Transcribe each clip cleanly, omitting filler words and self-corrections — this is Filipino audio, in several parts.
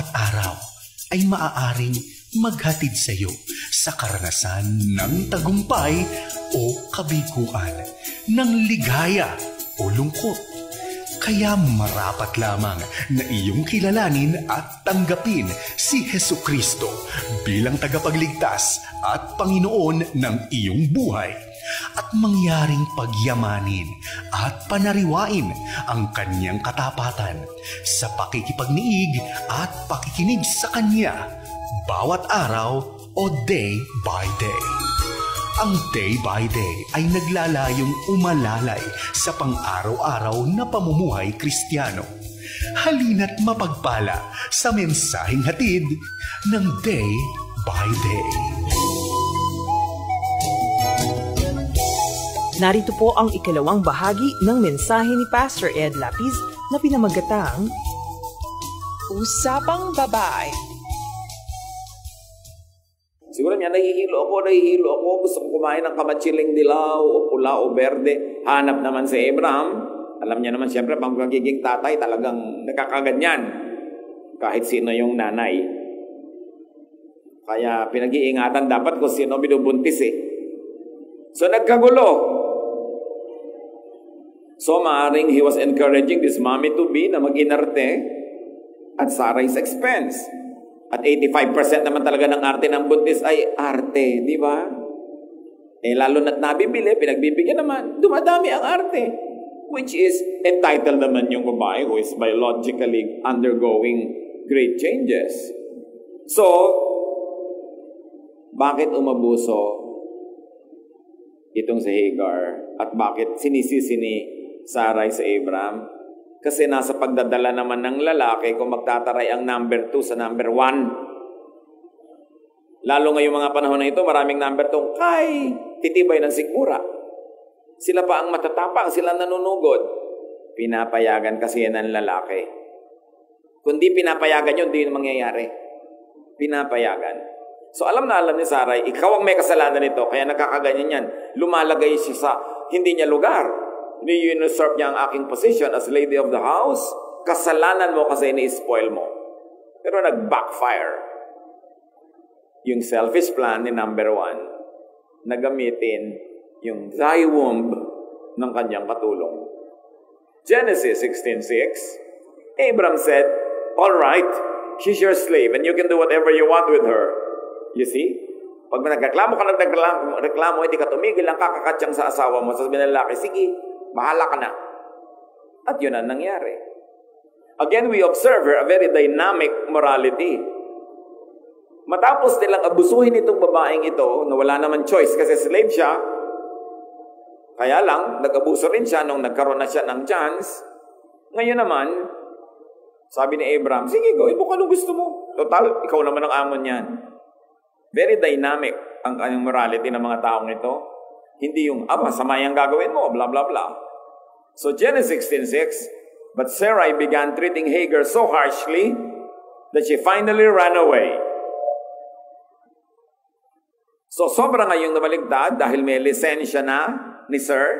bawat araw ay maaaring maghatid sa iyo sa karanasan ng tagumpay o kabiguan, ng ligaya o lungkot. Kaya marapat lamang na iyong kilalanin at tanggapin si Hesukristo bilang tagapagligtas at Panginoon ng iyong buhay at mangyaring pagyamanin at panariwain ang kanyang katapatan sa pakikipagniig at pakikinig sa kanya bawat araw o day by day. Ang day by day ay naglalayong umalalay sa pang-araw-araw na pamumuhay Kristiyano. Halina't mapagpala sa mensaheng hatid ng day by day. Narito po ang ikalawang bahagi ng mensahe ni Pastor Ed Lapiz na pinamagatang Usapang Babae. Siguro niya, nahihilo ako, gusto ko kumain ng kamatsiling dilaw o pula o berde. Hanap naman si Abraham. Alam niya naman siyempre, pang magiging tatay, talagang nakakaganyan. Kahit sino yung nanay. Kaya pinag-iingatan dapat kung sino binubuntis eh. So nagkagulo. So maaring he was encouraging this mommy to be na mag-inarte at Sarah's expense. At 85% naman talaga ng arte ng buntis ay arte, di ba? Eh lalo na't nabibili, pinagbibigyan naman, dumadami ang arte. Which is entitled naman yung babae who is biologically undergoing great changes. So, bakit umabuso itong si Hagar? At bakit sinisisi ni Sarai sa Abraham? Kasi nasa pagdadala naman ng lalaki kung magtataray ang number 2 sa number 1. Lalo ngayong mga panahon na ito, maraming number 2 kay titibay ng sikmura. Sila pa ang matatapang, sila nanunugod. Pinapayagan kasi yan ng lalaki. Kundi pinapayagan yun, di yun mangyayari. Pinapayagan. So alam na alam ni Sarai, ikaw ang may kasalanan nito, kaya nakakaganyan yan. Lumalagay siya sa hindi niya lugar. Ni-usurp niya ang aking position as lady of the house. Kasalanan mo kasi ni-spoil mo. Pero nag-backfire. Yung selfish plan ni number 1 na gamitin yung thy womb ng kanyang katulong. Genesis 16:6, Abram said, "All right, she's your slave and you can do whatever you want with her." You see? Pag nagreklamo ka, hindi ka tumigil, ang kakakatsang sa asawa mo, sasabihin ng lalaki, sige, bahala ka na. At yun ang nangyari. Again, we observe her a very dynamic morality. Matapos nilang abusuhin itong babaeng ito, na wala naman choice kasi slave siya, kaya lang, nag-abuso rin siya nung nagkaroon na siya ng chance. Ngayon naman, sabi ni Abraham, sige, gawin mo kung anong gusto mo. Total, ikaw naman ang amon yan. Very dynamic ang morality ng mga taong ito. Hindi yung, masama yung gagawin mo, blah, blah, blah. So Genesis 16:6, but Sarai began treating Hagar so harshly that she finally ran away. So sobra ngayong nabaligtad dahil may lisensya na ni Sir.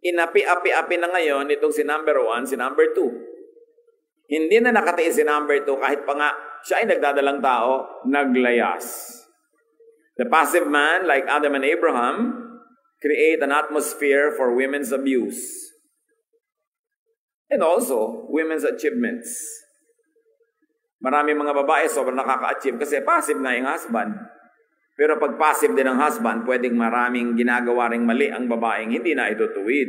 Inapi-api-api na ngayon itong si number 1, si number 2. Hindi na nakatiis si number 2 kahit pa nga siya ay nagdadalang tao, naglayas. The passive man, like Adam and Abraham, create an atmosphere for women's abuse. And also, women's achievements. Marami mga babae sobrang nakaka-achieve kasi passive nga yung husband. Pero pag passive din ang husband, pwedeng maraming ginagawa ring mali ang babaeng hindi na itutuwid.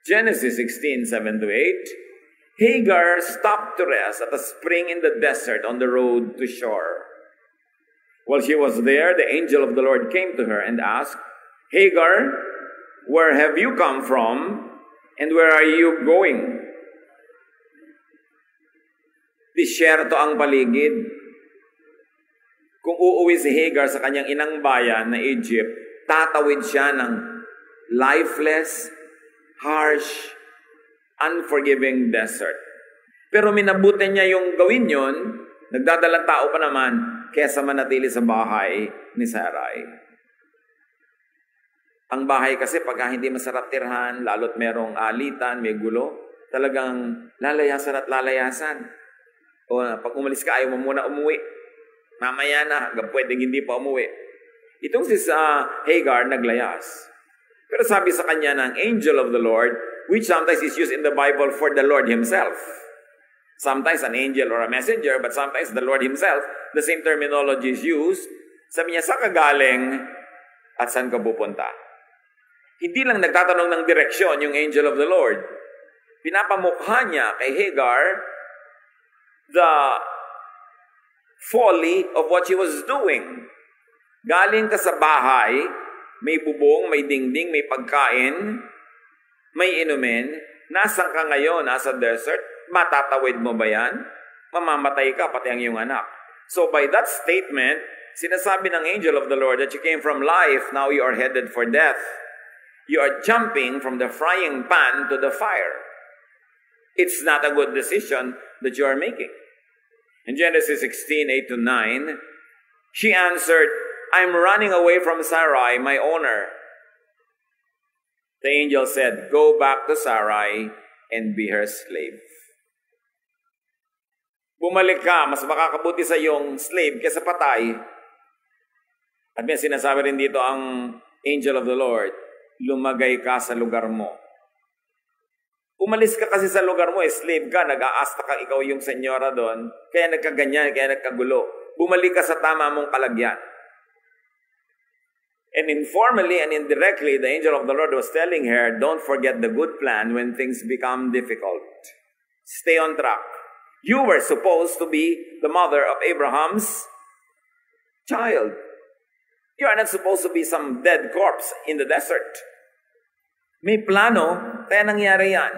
Genesis 16:7-8, Hagar stopped to rest at a spring in the desert on the road to shore. While she was there, the angel of the Lord came to her and asked, Hagar, where have you come from and where are you going? Disyerto ang paligid. Kung uuwi si Hagar sa kanyang inang bayan na Egypt, tatawid siya ng lifeless, harsh, unforgiving desert. Pero minabuti niya yung gawin yon, nagdadalang tao pa naman, kesa manatili sa bahay ni Sarai. Ang bahay kasi pagka hindi masarap tirhan, lalo't merong alitan, may gulo, talagang lalayasan at lalayasan. O pag umalis ka, ayaw mo muna umuwi. Mamaya na, pwedeng hindi pa umuwi. Itong si Hagar naglayas. Pero sabi sa kanya ng angel of the Lord, which sometimes is used in the Bible for the Lord Himself. Sometimes an angel or a messenger, but sometimes the Lord Himself, the same terminology is used. Sabi niya, saan ka galing at saan ka pupunta? Hindi lang nagtatanong ng direksyon yung angel of the Lord. Pinapamukha niya kay Hagar the folly of what she was doing. Galing ka sa bahay, may bubong, may dingding, may pagkain, may inumin, nasan ka ngayon, nasa desert, matatawid mo ba yan? Mamamatay ka, pati ang iyong anak. So by that statement, sinasabi ng angel of the Lord that you came from life, now you are headed for death. You are jumping from the frying pan to the fire. It's not a good decision that you are making. In Genesis 16, 8-9, she answered, I'm running away from Sarai, my owner. The angel said, go back to Sarai and be her slave. Bumalik ka, mas makakabuti sa iyong slave kaysa patay. At may sinasabi rin dito ang angel of the Lord, lumagay ka sa lugar mo. Umalis ka kasi sa lugar mo, slave ka, nag-aasta ka, ikaw yung senyora doon, kaya nagkaganyan, kaya nagkagulo. Bumalik ka sa tama mong kalagyan. And informally and indirectly, the angel of the Lord was telling her, don't forget the good plan when things become difficult. Stay on track. You were supposed to be the mother of Abraham's child. You are not supposed to be some dead corpse in the desert. May plano, kaya nangyari yan.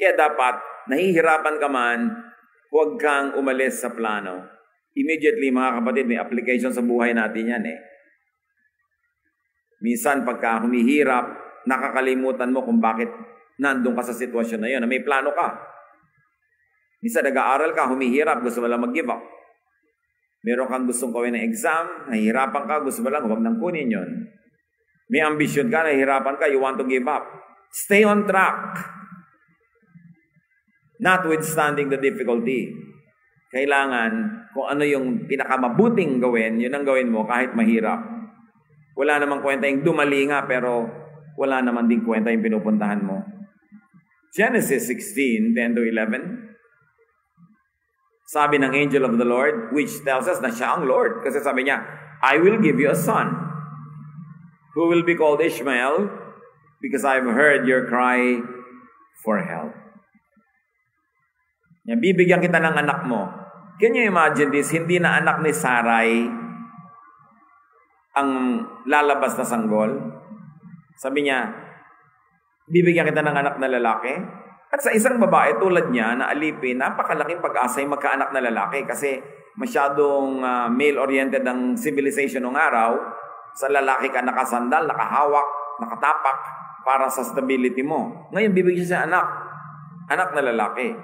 Kaya dapat, nahihirapan ka man, huwag kang umalis sa plano. Immediately, mga kapatid, may application sa buhay natin yan eh. Minsan, pagka humihirap, nakakalimutan mo kung bakit nandun ka sa sitwasyon na yun, na may plano ka. Minsan, nag-aaral ka, humihirap, gusto mo lang mag-give up. Meron kang gustong gawin ng exam, nahihirapan ka, gusto mo lang, huwag nang kunin yun. May ambisyon ka, nahihirapan ka, you want to give up. Stay on track. Notwithstanding the difficulty. Kailangan, kung ano yung pinakamabuting gawin, yun ang gawin mo kahit mahirap. Wala namang kwenta yung dumali nga, pero wala naman din kwenta yung pinupuntahan mo. Genesis 16, 10-11. Sabi ng angel of the Lord, which tells us na siya ang Lord. Kasi sabi niya, I will give you a son, who will be called Ishmael, because I have heard your cry for help. Yan, bibigyan kita ng anak mo. Can you imagine this? Hindi na anak ni Sarai ang lalabas na sanggol. Sabi niya, bibigyan kita ng anak na lalaki. At sa isang babae tulad niya na alipin, napakalaking pag-asa yung magkaanak na lalaki kasi masyadong male-oriented ang civilization ng araw. Sa lalaki ka nakasandal, nakahawak, nakatapak para sa stability mo. Ngayon, bibigyan siya anak na lalaki.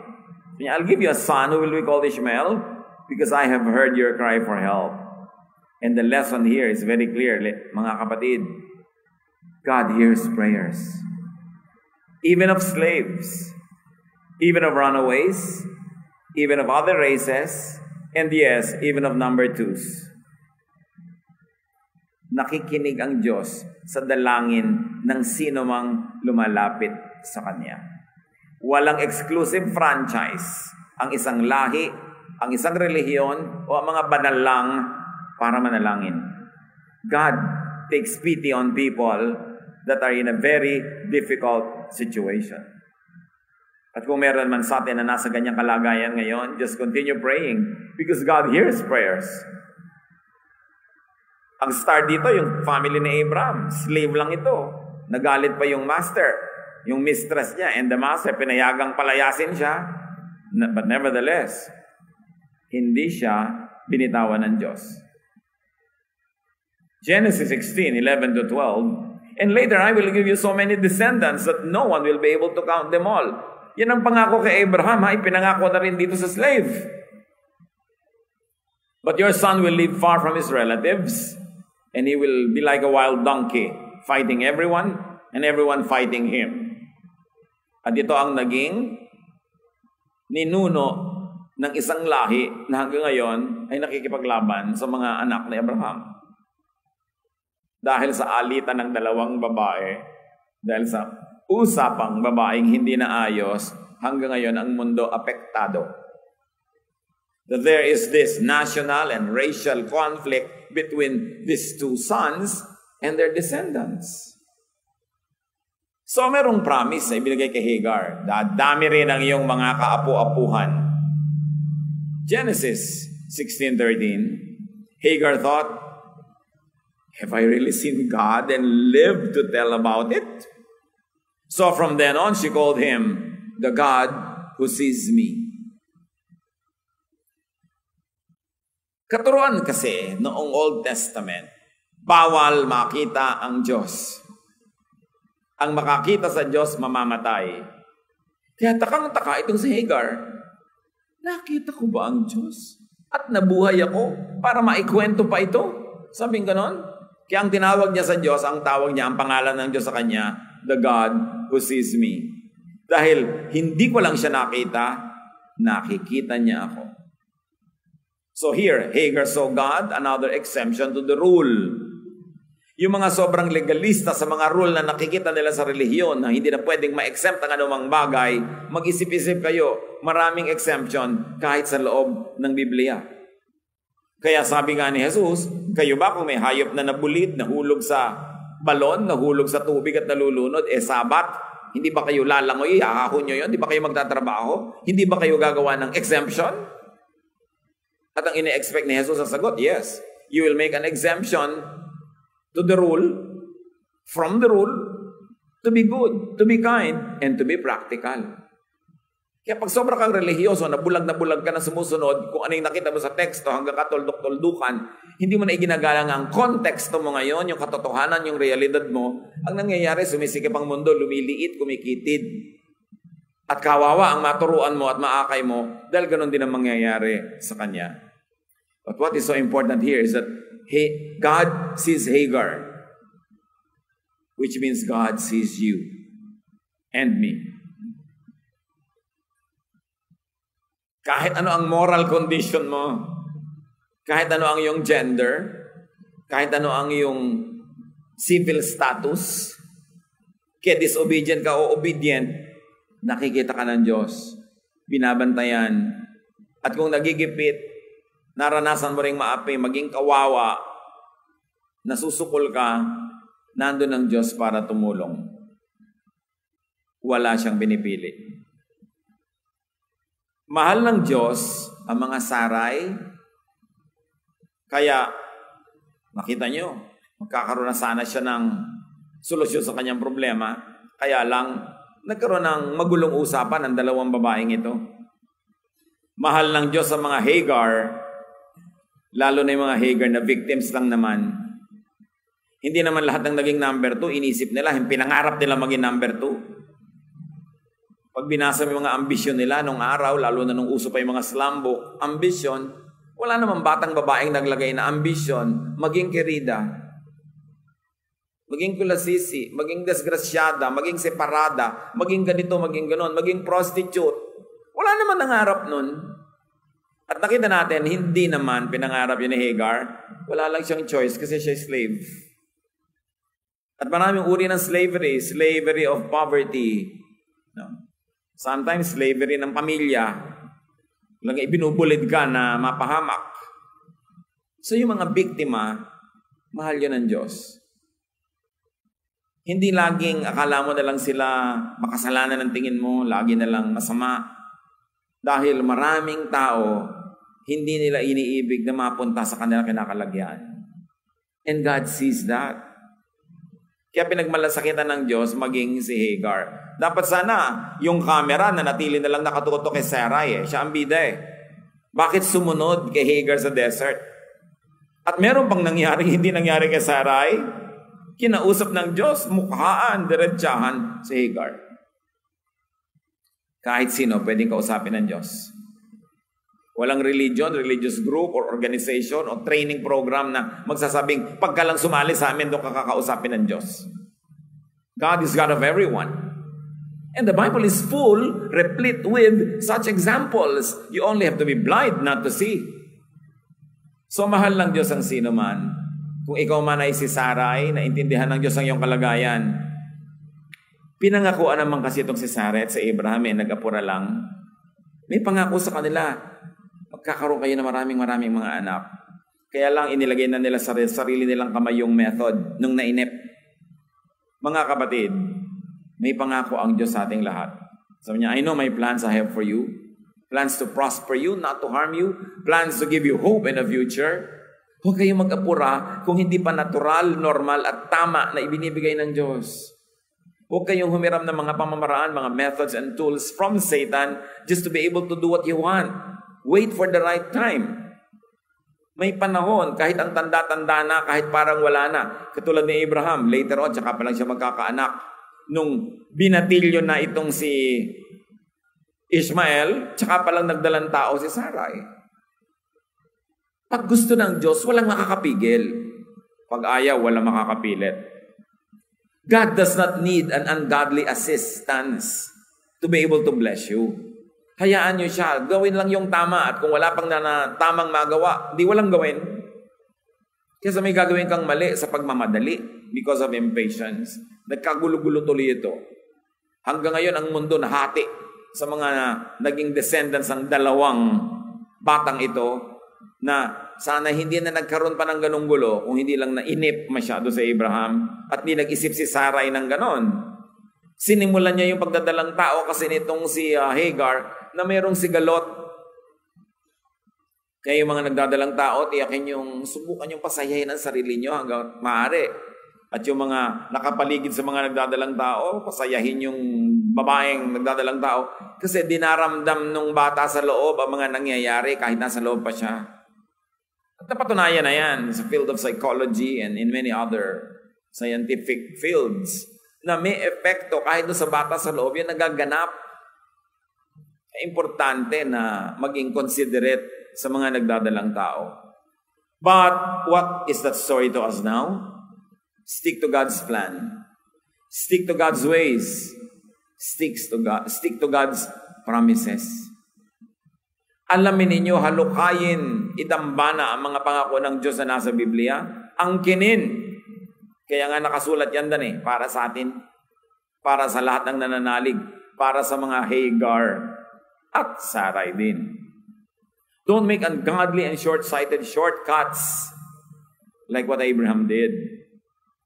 I'll give you a son who will be called Ishmael because I have heard your cry for help. And the lesson here is very clear, mga kapatid. God hears prayers. Even of slaves, even of runaways, even of other races, and yes, even of number twos. Nakikinig ang Diyos sa dalangin ng sino mang lumalapit sa Kanya. Walang exclusive franchise ang isang lahi, ang isang relihiyon, o ang mga banal lang para manalangin. God takes pity on people that are in a very difficult situation. At kung meron man sa atin na nasa ganyang kalagayan ngayon, just continue praying because God hears prayers. Ang star dito, yung family ni Abraham, slave lang ito. Nagalit pa yung master, yung mistress niya, and the master, pinayagang palayasin siya. But nevertheless, hindi siya binitawan ng Diyos. Genesis 16, 11-12, and later I will give you so many descendants that no one will be able to count them all. Yan ang pangako kay Abraham, ipinangako na rin dito sa slave. But your son will live far from his relatives, and he will be like a wild donkey, fighting everyone, and everyone fighting him. At ito ang naging ninuno ng isang lahi na hanggang ngayon ay nakikipaglaban sa mga anak ni Abraham. Dahil sa alitan ng dalawang babae, dahil sa usapang babaeng hindi naayos, hanggang ngayon ang mundo apektado. That there is this national and racial conflict between these two sons and their descendants. So merong promise na ibinigay kay Hagar, dadami rin ang iyong mga kaapu-apuhan. Genesis 16:13, Hagar thought, have I really seen God and lived to tell about it? So from then on, she called him the God who sees me. Katuruan kasi noong Old Testament, bawal makita ang Diyos. Ang makakita sa Diyos, mamamatay. Kaya takang-taka itong si Hagar. Nakita ko ba ang Diyos? At nabuhay ako para maikwento pa ito? Sabing ganon? Kaya ang tinawag niya sa Diyos, ang tawag niya, ang pangalan ng Diyos sa kanya, the God who sees me. Dahil hindi ko lang siya nakita, nakikita niya ako. So here, Hagar saw God, another exemption to the rule. Yung mga sobrang legalista sa mga rule na nakikita nila sa relihiyon na hindi na pwedeng ma-exempt ang anumang bagay, mag-isip-isip kayo, maraming exemption kahit sa loob ng Biblia. Kaya sabi nga ni Jesus, kayo ba kung may hayop na nabulid, nahulog sa balon, nahulog sa tubig at nalulunod, sabat, hindi ba kayo lalangoy, hahahon nyo yun? Hindi ba kayo magtatrabaho? Hindi ba kayo gagawa ng exemption? At ang ine-expect ni Jesus sa sagot, yes, you will make an exemption to the rule, from the rule, to be good, to be kind, and to be practical. Kaya pag sobra kang relihiyoso, nabulag ka na sumusunod, kung ano yung nakita mo sa teksto hanggang katoldok-toldukan, hindi mo na iginagalang ang konteksto mo ngayon, yung katotohanan, yung realidad mo, ang nangyayari, sumisikip ang mundo, lumiliit, kumikitid. At kawawa ang maturuan mo at maakay mo, dahil ganun din ang mangyayari sa kanya. But what is so important here is that God sees Hagar, which means God sees you and me. Kahit ano ang moral condition mo, kahit ano ang iyong gender, kahit ano ang iyong civil status, kaya disobedient ka o obedient, nakikita ka ng Diyos, binabantayan, at kung nagigipit, naranasan mo ring maapi, maging kawawa, nasusukol ka, nandun ang Diyos para tumulong. Wala siyang binipili. Mahal ng Diyos ang mga saray, kaya makita nyo, magkakaroon na sana siya ng solusyon sa kanyang problema, kaya lang nagkaroon ng magulong usapan ng dalawang babaeng ito. Mahal ng Diyos ang mga Hagar, lalo na yung mga Hagar na victims lang naman. Hindi naman lahat ng naging number 2, inisip nila, pinangarap nila maging number 2. Pag binasa mo yung mga ambisyon nila nung araw, lalo na nung uso pa yung mga slam book, ambisyon, wala namang batang babaeng naglagay na ambisyon, maging kerida, maging kulasisi, maging desgrasyada, maging separada, maging ganito, maging ganon, maging prostitute. Wala naman nangarap nun. At nakita natin, hindi naman pinangarap yun ni Hagar. Wala lang siyang choice kasi siya slave. At maraming uri ng slavery, slavery of poverty. No? Sometimes slavery ng pamilya. Lang ibinubulid ka na mapahamak. So yung mga biktima, mahal yun ng Diyos. Hindi laging akala mo na lang sila makasalanan ng tingin mo, lagi na lang masama. Dahil maraming tao, hindi nila iniibig na mapunta sa kanilang kinakalagyan. And God sees that. Kaya pinagmalasakitan ng Diyos maging si Hagar. Dapat sana yung camera na natili na lang nakatutok kay Sarai. Siya ang bida eh. Bakit sumunod kay Hagar sa desert? At meron pang nangyari, hindi nangyari kay Sarai. Kinausap ng Diyos, mukhaan, diretsahan si Hagar. Kahit sino pwedeng kausapin ng Diyos. Walang religion, religious group, or organization, o training program na magsasabing, pagka lang sumali sa amin, doon kakausapin ng Diyos. God is God of everyone. And the Bible is full, replete with such examples. You only have to be blind not to see. So mahal ng Diyos ang sino man. Kung ikaw man ay si Sarai, naintindihan ng Diyos ang iyong kalagayan. Pinangakuan naman kasi itong si Sarai at si Abraham, nag-apura lang. May pangako sa kanila. Magkakaroon kayo ng maraming mga anak. Kaya lang inilagay na nila sa sarili nilang kamay yung method nung nainip. Mga kapatid, may pangako ang Diyos sa ating lahat. Sabi niya, I know my plans I have for you. Plans to prosper you, not to harm you. Plans to give you hope in the future. Huwag kayong mag-apura kung hindi pa natural, normal at tama na ibinibigay ng Diyos. Huwag kayong humiram ng mga pamamaraan, mga methods and tools from Satan just to be able to do what you want. Wait for the right time. May panahon, kahit ang tanda-tanda na, kahit parang wala na. Katulad ni Abraham, later on, tsaka pa lang siya magkakaanak. Nung binatilyo na itong si Ishmael, tsaka pa lang nagdalang tao si Sarai. Pag gusto ng Diyos, walang makakapigil. Pag ayaw, walang makakapilit. God does not need an ungodly assistance to be able to bless you. Hayaan nyo siya. Gawin lang yung tama. At kung wala pang tamang magawa, di walang gawin. Kasi may gagawin kang mali sa pagmamadali because of impatience. Nagkagulo-gulo tuloy ito. Hanggang ngayon, ang mundo nahati sa mga naging descendants ng dalawang batang ito na sana hindi na nagkaroon pa ng ganong gulo kung hindi lang nainip masyado sa Abraham at hindi nag-isip si Sarai ng ganon. Sinimulan niya yung pagdadalang tao kasi nitong si Hagar na mayroong sigalot. Kaya yung mga nagdadalang tao, tiyakin yung subukan yung pasayahin ang sarili nyo hanggang maaari. At yung mga nakapaligid sa mga nagdadalang tao, pasayahin yung babaeng nagdadalang tao. Kasi dinaramdam nung bata sa loob ang mga nangyayari kahit nasa loob pa siya. At napatunayan na yan sa field of psychology and in many other scientific fields na may epekto kahit doon sa bata sa loob, yung nagaganap. Importante na maging considerate sa mga nagdadalang tao. But what is that story to us now? Stick to God's plan. Stick to God's ways. Stick to God's promises. Alamin ninyo, halukayin, idambana ang mga pangako ng Diyos na nasa Biblia. Angkinin. Kaya nga nakasulat yan dan para sa atin. Para sa lahat ng nananalig. Para sa mga Hagar at Sarai din. Don't make ungodly and short-sighted shortcuts like what Abraham did.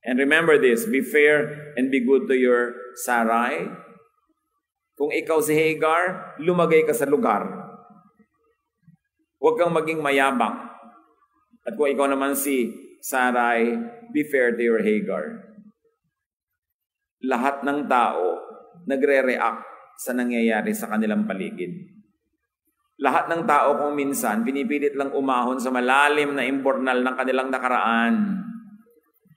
And remember this, be fair and be good to your Sarai. Kung ikaw si Hagar, lumagay ka sa lugar. Huwag kang maging mayabang. At kung ikaw naman si Sarai, be fair to your Hagar. Lahat ng tao nagre-react sa nangyayari sa kanilang paligid. Lahat ng tao kung minsan pinipilit lang umahon sa malalim na imbornal ng kanilang nakaraan.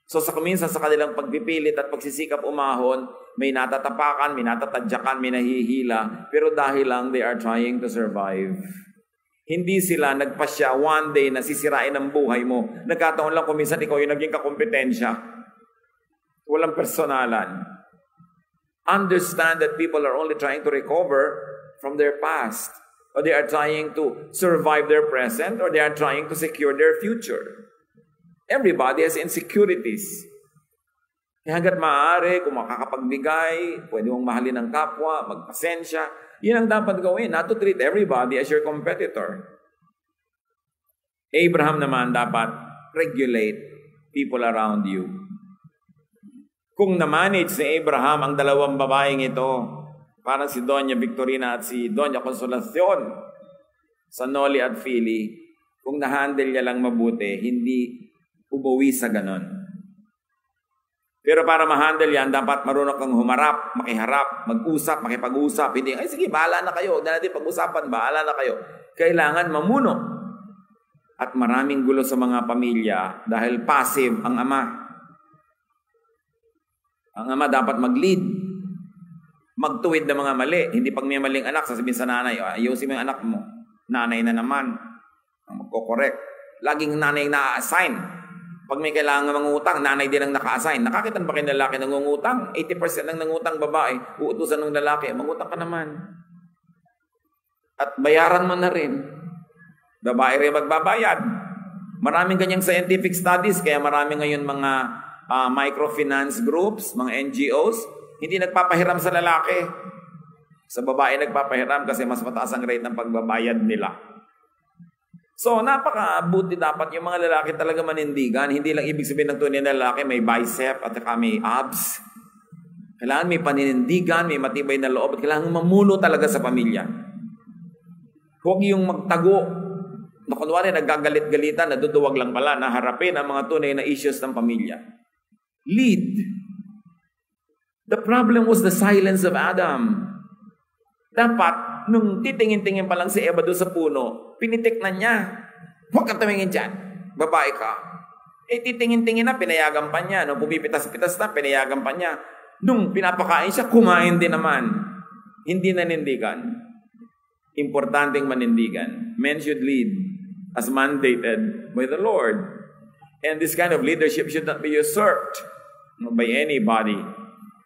So sa kuminsan sa kanilang pagpipilit at pagsisikap umahon, may natatapakan, may natatadyakan, may nahihila, pero dahil lang they are trying to survive. Hindi sila nagpasya one day na sisirain ang buhay mo. Nagkataon lang kung minsan ikaw yung naging kakompetensya. Walang personalan. Understand that people are only trying to recover from their past. Or they are trying to survive their present, or they are trying to secure their future. Everybody has insecurities. Kaya hanggat maaari, kung makakapagbigay, pwede mong mahalin ang kapwa, magpasensya, yun ang dapat gawin, not to treat everybody as your competitor. Abraham naman dapat regulate people around you. Kung na-manage ni Abraham ang dalawang babaeng ito, parang si Doña Victorina at si Doña Consolacion sa Noli at Fili, kung na-handle niya lang mabuti, hindi ubuwi sa ganon. Pero para ma-handle yan, dapat marunong kang humarap, makiharap, mag-usap, makipag-usap. Hindi, ay sige, bahala na kayo. Huwag na natin pag-usapan, bahala na kayo. Kailangan mamuno. At maraming gulo sa mga pamilya dahil passive ang ama. Ang ama dapat mag-lead. Magtuwid ng mga mali. Hindi pag may maling anak, sasabihin sa nanay, ayusin mo yung anak mo. Nanay na naman. Ang magkokorek. Laging nanay na-assign. Pag may kailangan mangutang, nanay din ang naka-assign. Nakakita ba kayo lalaki nangungutang? 80% ng nangutang babae, uutusan ng lalaki, mangutang ka naman. At bayaran mo na rin. Babae rin magbabayad. Maraming ganyang scientific studies, kaya marami ngayon mga microfinance groups, mga NGOs, hindi nagpapahiram sa lalaki. Sa babae nagpapahiram kasi mas mataas ang rate ng pagbabayad nila. So, napakabuti dapat yung mga lalaki talaga manindigan. Hindi lang ibig sabihin ng tunay na lalaki may bicep at saka may abs. Kailangan may paninindigan, may matibay na loob at kailangan mamuno talaga sa pamilya. Huwag yung magtago na kunwari nagagalit-galitan, naduduwag lang pala na harapin ang mga tunay na issues ng pamilya. Lead. The problem was the silence of Adam. Dapat, nung titingin-tingin pa lang si Eva doon sa puno, pinitik na niya. Huwag kang tumingin dyan. Babae ka. Titingin-tingin na, pinayagan pa niya. Nung pumipitas-pitas na, pinayagan pa niya. Nung pinapakain siya, kumain din naman. Hindi nanindigan. Importanteng manindigan. Men should lead as mandated by the Lord. And this kind of leadership should not be usurped by anybody.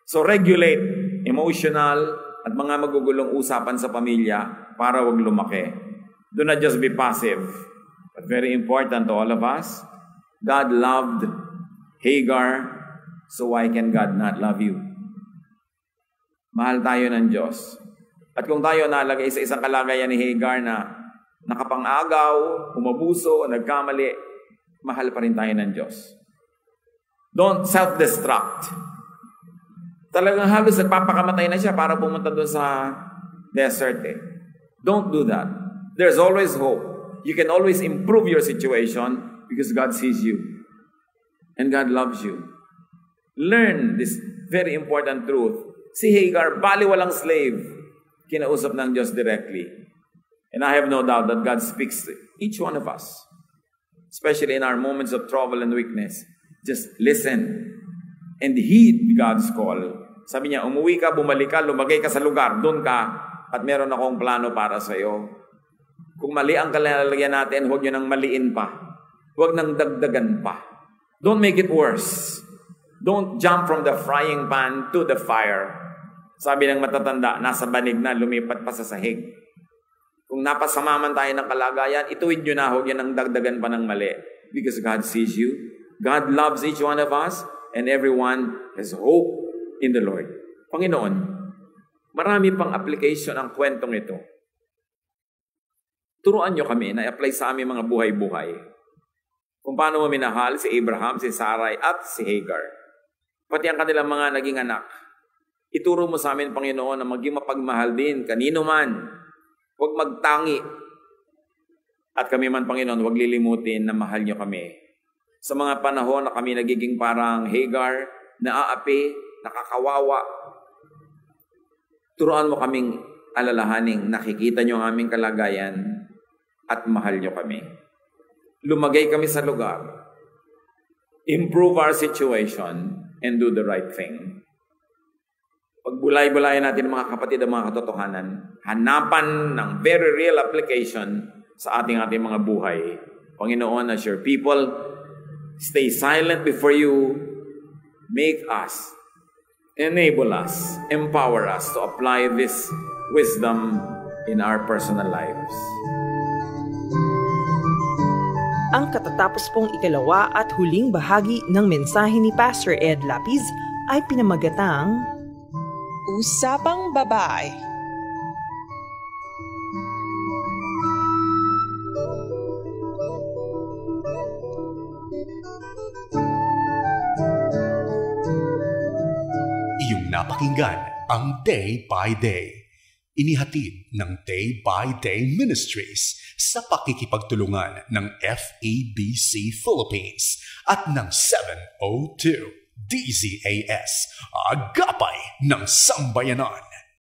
So regulate emotional at mga magugulong usapan sa pamilya para wag lumaki. Do not just be passive. But very important to all of us, God loved Hagar, so why can God not love you? Mahal tayo ng Diyos. At kung tayo nalagay sa isang kalagayan ni Hagar na nakapang-agaw, umabuso, nagkamali, mahal pa rin tayo ng Diyos. Don't self-destruct. Talagang halos nagpapakamatay na siya para pumunta doon sa desert eh. Don't do that. There's always hope. You can always improve your situation because God sees you. And God loves you. Learn this very important truth. Si Hagar, baliwalang slave, kinausap ng Diyos directly. And I have no doubt that God speaks to each one of us. Especially in our moments of trouble and weakness. Just listen and heed God's call. Sabi niya, umuwi ka, bumalik ka, lumagay ka sa lugar, doon ka, at meron akong plano para sa iyo. Kung mali ang kalalagyan natin, huwag nyo nang maliin pa. Huwag nang dagdagan pa. Don't make it worse. Don't jump from the frying pan to the fire. Sabi ng matatanda, nasa banig na, lumipat pa sa sahig. Kung napasama man tayo ng kalagayan, ituwid nyo na, huwag nyo nang dagdagan pa ng mali. Because God sees you. God loves each one of us. And everyone has hope in the Lord. Panginoon, marami pang application ang kwentong ito. Turuan nyo kami na i-apply sa aming mga buhay-buhay. Kung paano mo minahal si Abraham, si Sarai, at si Hagar. Pati ang kanilang mga naging anak. Ituro mo sa amin, Panginoon, na maging mapagmahal din kanino man. Huwag magtangi. At kami man, Panginoon, huwag lilimutin na mahal nyo kami. Sa mga panahon na kami nagiging parang Hagar, naaapi, nakakawawa, turuan mo kaming alalahaning nakikita nyo ang aming kalagayan at mahal nyo kami. Lumagay kami sa lugar, improve our situation, and do the right thing. Pagbulay-bulayan natin mga kapatid ang mga katotohanan, hanapan ng very real application sa ating mga buhay. Panginoon, as your people, stay silent before you, make us, enable us, empower us to apply this wisdom in our personal lives. Ang katatapos pong ikalawa at huling bahagi ng mensahe ni Pastor Ed Lapiz ay pinamagatang Usapang Babae. Iyong napakinggan ang Day by Day. Inihatid ng Day by Day Ministries sa pakikipagtulungan ng FEBC Philippines at ng 702 DZAS, Agapay ng Sambayanan.